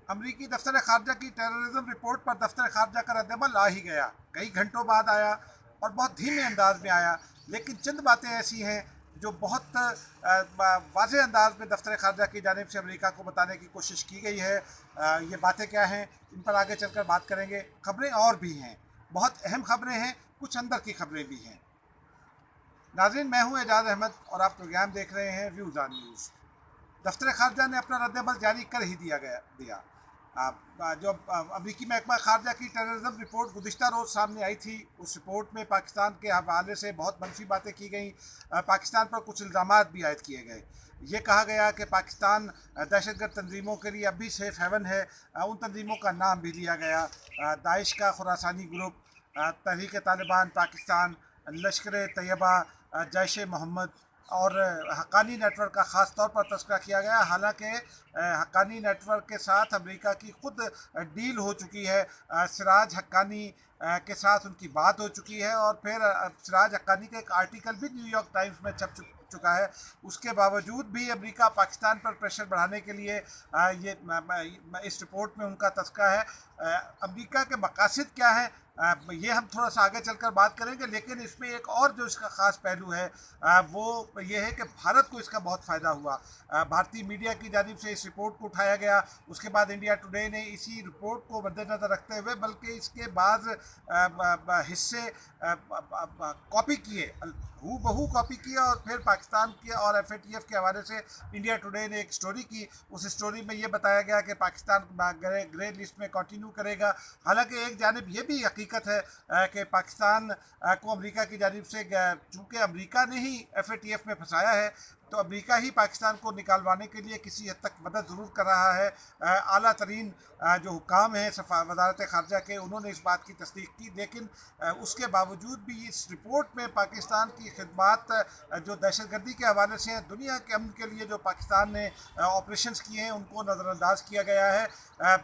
अमरीकी दफ्तर खारजा की टेररिज्म रिपोर्ट पर दफ्तर खारजा का रद्दअमल आ ही गया। कई घंटों बाद आया और बहुत धीमे अंदाज में आया, लेकिन चंद बातें ऐसी हैं जो बहुत वाज़ेह अंदाज में दफ्तर खारजा की जानिब से अमेरिका को बताने की कोशिश की गई है। ये बातें क्या हैं, इन पर आगे चलकर बात करेंगे। खबरें और भी हैं, बहुत अहम खबरें हैं, कुछ अंदर की खबरें भी हैं। नाज़रीन, मैं हूँ एजाज अहमद और आप प्रोग्राम देख रहे हैं व्यूज़ ऑन न्यूज़। दफ्तर खारजा ने अपना रद्दअमल जारी कर ही दिया। जो अमरीकी महकमा खारजा की टेररिज्म रिपोर्ट गुज़िश्ता रोज़ सामने आई थी, उस रिपोर्ट में पाकिस्तान के हवाले से बहुत मनफी बातें की गई। पाकिस्तान पर कुछ इल्ज़ामात भी आयद किए गए। ये कहा गया कि पाकिस्तान दहशतगर्द तंजीमों के लिए अब भी सेफ हेवन है। उन तंजीमों का नाम भी लिया गया। दाइश का खुरासानी ग्रुप, तहरीक तालिबान पाकिस्तान, लश्कर तैयबा, जैश मोहम्मद और हक्कानी नेटवर्क का ख़ास तौर पर तस्करा किया गया। हालांकि हक्कानी नेटवर्क के साथ अमेरिका की खुद डील हो चुकी है। सिराज हक्कानी के साथ उनकी बात हो चुकी है और फिर सिराज हक्कानी का एक आर्टिकल भी न्यूयॉर्क टाइम्स में छप चुका है। उसके बावजूद भी अमेरिका पाकिस्तान पर प्रेशर बढ़ाने के लिए ये इस रिपोर्ट में उनका तस्करा है। अमेरिका के मकासद क्या है, ये हम थोड़ा सा आगे चलकर बात करेंगे। लेकिन इसमें एक और जो इसका ख़ास पहलू है वो ये है कि भारत को इसका बहुत फ़ायदा हुआ। भारतीय मीडिया की जानिब से इस रिपोर्ट को उठाया गया। उसके बाद इंडिया टुडे ने इसी रिपोर्ट को मद्देनज़र रखते हुए बल्कि इसके बाद हिस्से कॉपी किए, हूबहू कॉपी किया और फिर पाकिस्तान के और FATF के हवाले से इंडिया टुडे ने एक स्टोरी की। उस स्टोरी में ये बताया गया कि पाकिस्तान ग्रे लिस्ट में कंटिन्यू करेगा। हालांकि एक जानिब ये भी हकीकत है कि पाकिस्तान को अमेरिका की जानिब से, चूँकि अमेरिका ने ही FATF में फंसाया है, तो अमेरिका ही पाकिस्तान को निकालवाने के लिए किसी हद तक मदद ज़रूर कर रहा है। आला तरीन जो हुकाम हैं वजारत ख़ारजा के, उन्होंने इस बात की तस्दीक की। लेकिन उसके बावजूद भी इस रिपोर्ट में पाकिस्तान की खिदमात जो दहशतगर्दी के हवाले से हैं, दुनिया के अमन के लिए जो पाकिस्तान ने ऑपरेशंस किए हैं, उनको नज़रअंदाज किया गया है।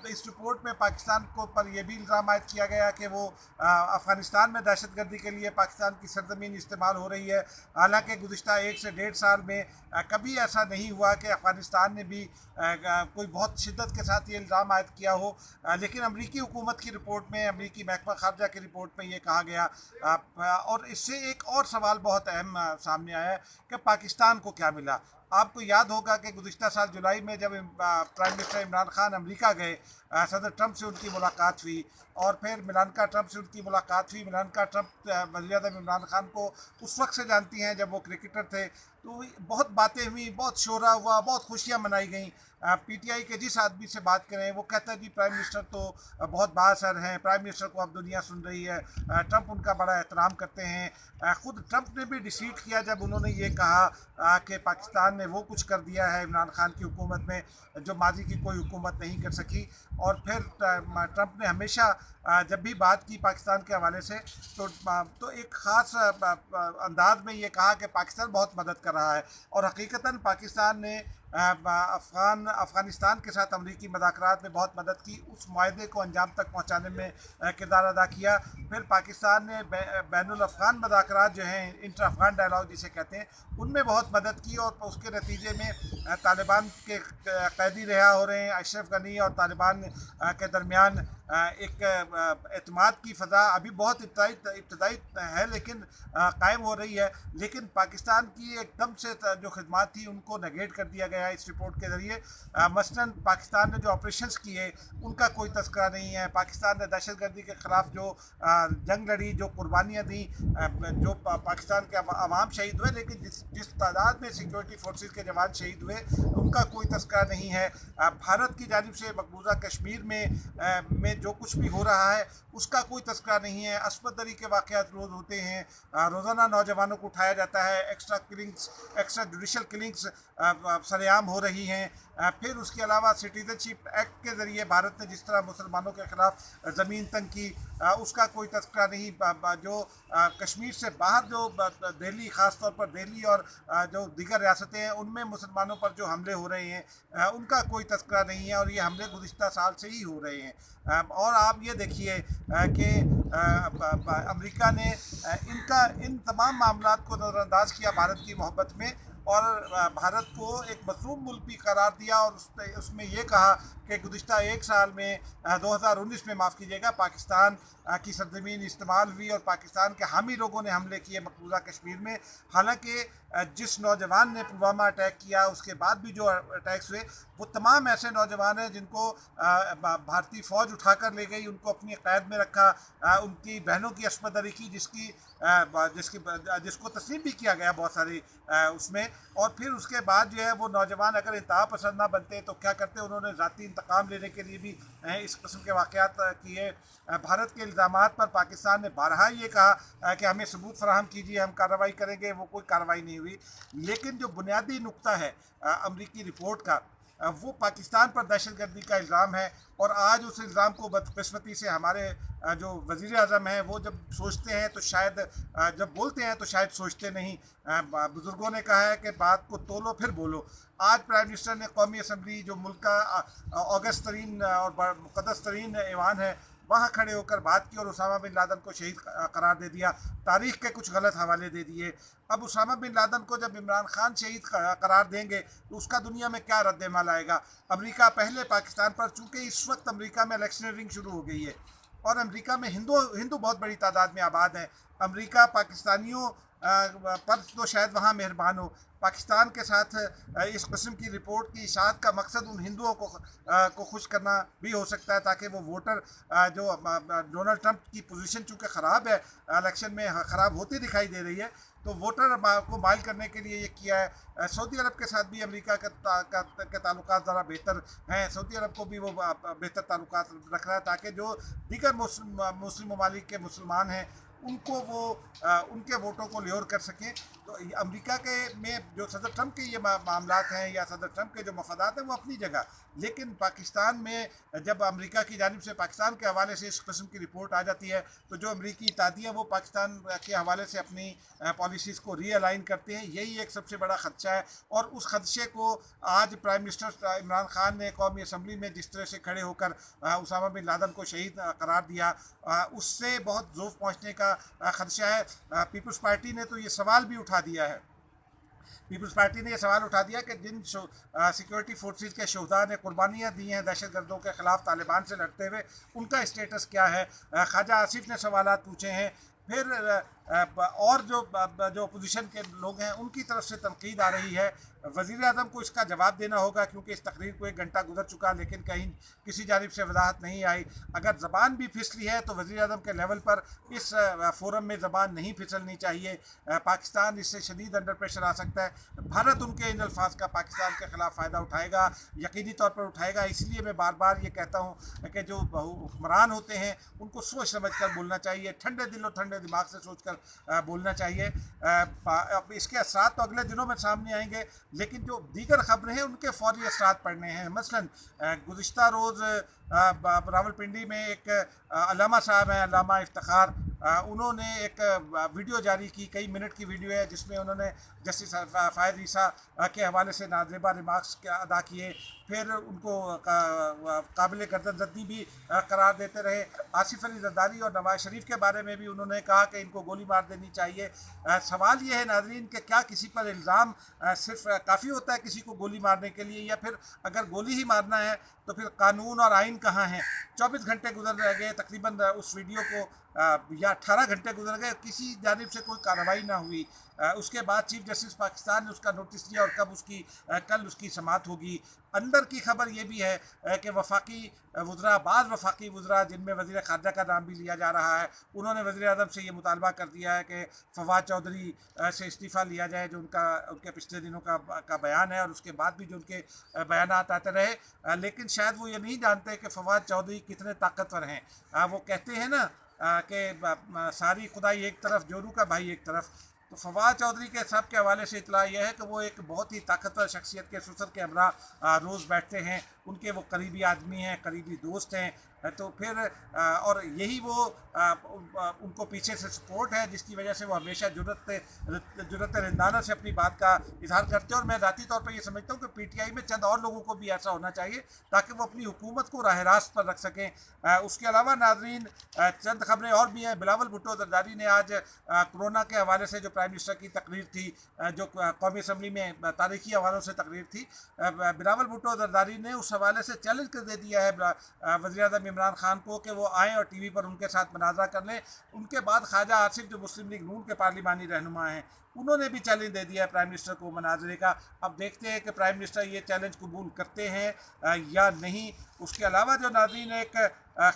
इस रिपोर्ट में पाकिस्तान को पर यह भी इल्ज़ाम आयद किया गया कि वो अफ़गानिस्तान में दहशतगर्दी के लिए पाकिस्तान की सरजमीन इस्तेमाल हो रही है। हालांकि गुज़िश्ता 1 से 1.5 साल में कभी ऐसा नहीं हुआ कि अफ़गानिस्तान ने भी कोई बहुत शिद्दत के साथ ये इल्ज़ाम आयद किया हो। लेकिन अमरीकी हुकूमत की रिपोर्ट में, अमरीकी महकमा खारजा की रिपोर्ट में ये कहा गया। और इससे एक और सवाल बहुत अहम सामने आया कि पाकिस्तान को क्या मिला। आपको याद होगा कि गुज़िश्ता साल जुलाई में जब prime minister Imran Khan America गए, सदर ट्रंप से उनकी मुलाकात हुई और फिर मेलानिका ट्रंप से उनकी मुलाकात हुई। मेलानिका ट्रंप वज़ीर-ए-आज़म इमरान खान को उस वक्त से जानती हैं जब वो क्रिकेटर थे। तो बहुत बातें हुई, बहुत शोरा हुआ, बहुत खुशियाँ मनाई गई। PTI के जिस आदमी से बात करें वो कहता है जी प्राइम मिनिस्टर तो बहुत बाअसर हैं, प्राइम मिनिस्टर को अब दुनिया सुन रही है, ट्रंप उनका बड़ा एहतराम करते हैं। ख़ुद ट्रंप ने भी डिसीट किया जब उन्होंने ये कहा कि पाकिस्तान ने वो कुछ कर दिया है इमरान खान की हुकूमत में जो माजी की कोई हुकूमत नहीं कर सकी। और फिर ट्रंप ने हमेशा जब भी बात की पाकिस्तान के हवाले से तो एक ख़ास अंदाज में ये कहा कि पाकिस्तान बहुत मदद कर रहा है। और हकीकतन पाकिस्तान ने अफ़गानिस्तान के साथ अमरीकी मुज़ाकरात में बहुत मदद की, उस माहदे को अंजाम तक पहुँचाने में किरदार अदा किया। फिर पाकिस्तान ने बैनुल अफ़गान मुज़ाकरात जो हैं, इंटर अफ़गान डायलॉग जिसे कहते हैं, उनमें बहुत मदद की। और उसके नतीजे में तालिबान के कैदी रिहा हो रहे हैं। अशरफ गनी और तालिबान के दरमियान एक एतमाद की फ़ज़ा अभी बहुत इब्तदाई है लेकिन कायम हो रही है। लेकिन पाकिस्तान की एकदम से जो खिदमात थी उनको नेगेट कर दिया गया इस रिपोर्ट के ज़रिए। मसलन पाकिस्तान ने जो ऑपरेशंस किए उनका कोई तस्करा नहीं है। पाकिस्तान ने दहशतगर्दी के ख़िलाफ़ जो जंग लड़ी, जो कुर्बानियाँ दी, जो पाकिस्तान के अवाम शहीद हुए, लेकिन जिस तादाद में सिक्योरिटी फोर्सेस के जवान शहीद हुए उनका कोई तस्करा नहीं है। भारत की जानिब से मकबूजा कश्मीर में जो कुछ भी हो रहा है उसका कोई तस्करा नहीं है। असमत दरी के वाक़यात रोज़ होते हैं, रोज़ाना नौजवानों को उठाया जाता है, एक्स्ट्रा जुडिशल किलिंग्स सरेआम हो रही हैं। फिर उसके अलावा सिटीज़नशिप एक्ट के ज़रिए भारत ने जिस तरह मुसलमानों के ख़िलाफ़ ज़मीन तंग की, उसका कोई तस्करा नहीं। जो कश्मीर से बाहर जो दिल्ली, ख़ास तौर पर दिल्ली और जो दीगर रियासतें हैं उनमें मुसलमानों पर जो हमले हो रहे हैं उनका कोई तस्करा नहीं है। और ये हमले गुज़िश्ता साल से ही हो रहे हैं। और आप ये देखिए कि अमेरिका ने इन तमाम मामलात को नज़रअंदाज किया भारत की मोहब्बत में और भारत को एक मज़लूम मुल्क भी करार दिया, और उसमें ये कहा कि गुज़िश्ता एक साल में 2019 में माफ़ कीजिएगा, पाकिस्तान की सरजमीन इस्तेमाल हुई और पाकिस्तान के हामी लोगों ने हमले किए मकबूजा कश्मीर में। हालांकि जिस नौजवान ने पुलवामा अटैक किया उसके बाद भी जो अटैक्स हुए वो तमाम ऐसे नौजवान हैं जिनको भारतीय फ़ौज उठा कर ले गई, उनको अपनी क़ैद में रखा, उनकी बहनों की अस्मत दरी की, जिसको तस्लीम भी किया गया बहुत सारी उसमें। और फिर उसके बाद जो है वो नौजवान अगर इंतहा पसंद ना बनते तो क्या करते, उन्होंने ज़ाती इंतकाम लेने के लिए भी इस किस्म के वाक़यात किए। भारत के इल्ज़ामात पर पाकिस्तान ने बारहा ये कहा कि हमें सबूत फराहम कीजिए, हम कार्रवाई करेंगे, वो कोई कार्रवाई नहीं हुई। लेकिन जो बुनियादी नुक्ता है अमरीकी रिपोर्ट का, वो पाकिस्तान पर दहशतगर्दी का इल्ज़ाम है। और आज उस इल्ज़ाम को बदकिस्मती से हमारे जो वज़ीर आज़म हैं वो जब सोचते हैं तो शायद, जब बोलते हैं तो शायद सोचते नहीं। बुज़ुर्गों ने कहा है कि बात को तोलो फिर बोलो। आज प्राइम मिनिस्टर ने कौमी असम्बली, जो मुल्क का ऑगस्ट तरीन और मुक़द्दस तरीन ऐवान है, वहाँ खड़े होकर बात की और उसामा बिन लादन को शहीद करार दे दिया, तारीख़ के कुछ गलत हवाले दे दिए। अब उसामा बिन लादन को जब इमरान खान शहीद करार देंगे तो उसका दुनिया में क्या रद्द-ए-अमल आएगा। अमेरिका पहले पाकिस्तान पर, चूँकि इस वक्त अमेरिका में इलेक्शनरिंग शुरू हो गई है और अमेरिका में हिंदू बहुत बड़ी तादाद में आबाद हैं। अमेरिका पाकिस्तानियों पर तो शायद वहाँ मेहरबान हो, पाकिस्तान के साथ इस किस्म की रिपोर्ट की इशाअत का मकसद उन हिंदुओं को खुश करना भी हो सकता है, ताकि वो वोटर जो डोनाल्ड ट्रंप की पोजीशन चूँकि ख़राब है, इलेक्शन में ख़राब होती दिखाई दे रही है, तो वोटर को माइल करने के लिए ये किया है। सऊदी अरब के साथ भी अमेरिका के ताल्लुकात ज़रा बेहतर हैं, सऊदी अरब को भी वो बेहतर ताल्लुकात रख रहा है, ताकि जो दीगर मुस्लिम ममालिक के मुसलमान हैं उनको वो उनके वोटों को ल्योर कर सकें। तो अमेरिका के में जो सदर ट्रंप के ये मामलात हैं या सदर ट्रंप के जो मफादात हैं वो अपनी जगह, लेकिन पाकिस्तान में जब अमेरिका की जानिब से पाकिस्तान के हवाले से इस किस्म की रिपोर्ट आ जाती है तो जो अमेरिकी इत्तेहादियाँ वो पाकिस्तान के हवाले से अपनी पॉलिसीज़ को रीअलाइन करते हैं। यही एक सबसे बड़ा ख़दशा है, और उस ख़दशे को आज प्राइम मिनिस्टर इमरान खान ने कौमी असम्बली में जिस तरह से खड़े होकर उसामा बिन लादन को शहीद करार दिया, उससे बहुत ज़ोफ़ पहुँचने का ख़दशा है। पीपल्स पार्टी ने तो ये सवाल भी उठा दिया है, पीपल्स पार्टी ने यह सवाल उठा दिया कि जिन सिक्योरिटी फोर्सेस के शोहदा ने कुर्बानियाँ दी हैं दहशतगर्दों के ख़िलाफ़ तालिबान से लड़ते हुए, उनका स्टेटस क्या है। ख्वाजा आसिफ ने सवालात पूछे हैं। फिर और जो अपोजिशन के लोग हैं उनकी तरफ से तनकीद आ रही है। वज़ीर आज़म को इसका जवाब देना होगा, क्योंकि इस तकरीर को 1 घंटा गुजर चुका, लेकिन कहीं किसी जानिब से वजाहत नहीं आई। अगर ज़बान भी फिसली है तो वज़ीर आज़म के लेवल पर इस फोरम में ज़बान नहीं फिसलनी चाहिए। पाकिस्तान इससे शदीद अंडर प्रेशर आ सकता है। भारत उनके इन अल्फाज का पाकिस्तान के ख़िलाफ़ फ़ायदा उठाएगा, यकीनी तौर पर उठाएगा। इसलिए मैं बार बार ये कहता हूँ कि जो हुक्मरान होते हैं उनको सोच समझ कर बोलना चाहिए, ठंडे दिल और ठंडे दिमाग से सोच कर बोलना चाहिए। अब इसके असरात तो अगले दिनों में सामने आएंगे, लेकिन जो दीगर ख़बरें हैं उनके फौरी असरात पड़ने हैं। मसलन गुज़िश्ता रोज़ रावलपिंडी में एक अल्लामा साहब हैं, अल्लामा इफ्तिखार, उन्होंने एक वीडियो जारी की, कई मिनट की वीडियो है, जिसमें उन्होंने जस्टिस फ़ायद ईसा के हवाले से नाजेबा रिमार्क्स अदा किए। फिर उनको काबिल गर्दनजद्दी भी करार देते रहे। आसिफ अली ज़रदारी और नवाज शरीफ के बारे में भी उन्होंने कहा कि इनको गोली मार देनी चाहिए। सवाल ये है नाज़रीन कि क्या किसी पर इल्ज़ाम सिर्फ काफ़ी होता है किसी को गोली मारने के लिए, या फिर अगर गोली ही मारना है तो फिर कानून और आइन कहाँ हैं। 24 घंटे गुजर गए तकरीबन उस वीडियो को, या 18 घंटे गुजर गए, किसी जानिब से कोई कार्रवाई ना हुई। उसके बाद चीफ जस्टिस पाकिस्तान ने उसका नोटिस लिया और कल उसकी समाअत होगी। अंदर की खबर ये भी है कि वफाकी वज़रा, बाद वफाकी वज़रा जिनमें वज़ीर ख़ारजा का नाम भी लिया जा रहा है, उन्होंने वज़ीर आज़म से ये मुतालबा कर दिया है कि फवाद चौधरी से इस्तीफ़ा लिया जाए, जो उनके पिछले दिनों का बयान है, और उसके बाद भी जो उनके बयान आते रहे। लेकिन शायद वो ये नहीं जानते कि फवाद चौधरी कितने ताकतवर हैं। वो कहते हैं ना कि सारी खुदाई एक तरफ, जोरू का भाई एक तरफ। तो फवाद चौधरी के सब के हवाले से इतला यह है कि वो एक बहुत ही ताकतवर शख्सियत के सुसर के हमरा रोज़ बैठते हैं उनके वो करीबी आदमी हैं, करीबी दोस्त हैं, तो फिर और यही वो उनको पीछे से सपोर्ट है जिसकी वजह से वो हमेशा जुर्रत रिंदाना से अपनी बात का इजहार करते हैं। और मैं ज़ाती तौर पर ये समझता हूँ कि पीटीआई में चंद और लोगों को भी ऐसा होना चाहिए ताकि वो अपनी हुकूमत को राह रास्त पर रख सकें। उसके अलावा नाजरीन चंद खबरें और भी हैं। बिलावल भुट्टो जरदारी ने आज कोरोना के हवाले से जो प्राइम मिनिस्टर की तकरीर थी, जो कौमी असम्बली में तारीखी हवालों से तकरीर थी, बिलावल भुट्टो जरदारी ने उस हवाले से चैलेंज कर दे दिया है वज़ीर-ए-आज़म इमरान खान को कि वो आएँ और टीवी पर उनके साथ मुनाज़रा कर लें। उनके बाद ख्वाजा आसिफ जो मुस्लिम लीग नून के पार्लिमानी रहनुमा हैं, उन्होंने भी चैलेंज दे दिया है प्राइम मिनिस्टर को मुनाजरे का। अब देखते हैं कि प्राइम मिनिस्टर ये चैलेंज कबूल करते हैं या नहीं। उसके अलावा जो नाज़रीन एक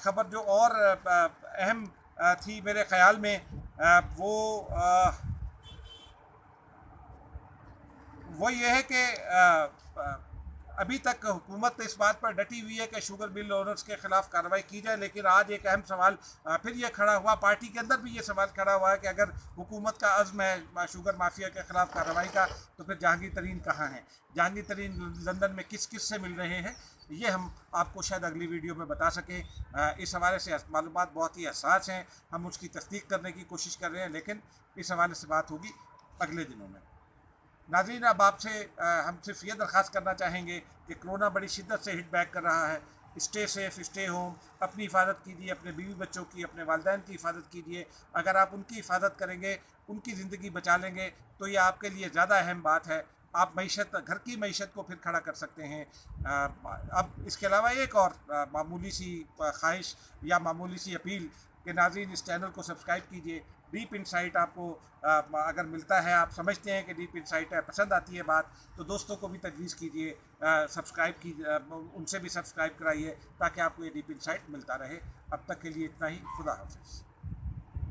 ख़बर जो और अहम थी मेरे ख़्याल में, वो ये है कि अभी तक हुकूमत इस बात पर डटी हुई है कि शुगर मिल ओनर्स के खिलाफ कार्रवाई की जाए, लेकिन आज एक अहम सवाल फिर ये खड़ा हुआ, पार्टी के अंदर भी ये सवाल खड़ा हुआ है कि अगर हुकूमत का अज़्म है शुगर माफिया के खिलाफ कार्रवाई का, तो फिर जहांगीर तरीन कहाँ हैं? जहांगीर तरीन लंदन में किस किस से मिल रहे हैं? ये हम आपको शायद अगली वीडियो में बता सकें। इस हवाले से मालूमात बहुत ही हसास हैं, हम उसकी तस्दीक करने की कोशिश कर रहे हैं, लेकिन इस हवाले से बात होगी अगले दिनों में। नाज़रीन, अब आपसे हम सिर्फ ये दरख्वास्त करना चाहेंगे कि कोरोना बड़ी शिद्दत से हिट बैक कर रहा है। स्टे सेफ़, स्टे होम, अपनी हिफाजत कीजिए, अपने बीवी बच्चों की, अपने वालिदैन की हिफाजत कीजिए। अगर आप उनकी हिफाजत करेंगे, उनकी ज़िंदगी बचा लेंगे, तो ये आपके लिए ज़्यादा अहम बात है। आप मईशत, घर की मईशत को फिर खड़ा कर सकते हैं। अब इसके अलावा एक और मामूली सी ख्वाहिश या मामूली सी अपील कि नाज़रीन इस चैनल को सब्सक्राइब कीजिए। डीप इनसाइट आपको अगर मिलता है, आप समझते हैं कि डीप इनसाइट है, पसंद आती है बात, तो दोस्तों को भी तजवीज़ कीजिए, सब्सक्राइब कीजिए, उनसे भी सब्सक्राइब कराइए ताकि आपको ये डीप इनसाइट मिलता रहे। अब तक के लिए इतना ही। खुदा हाफिज़।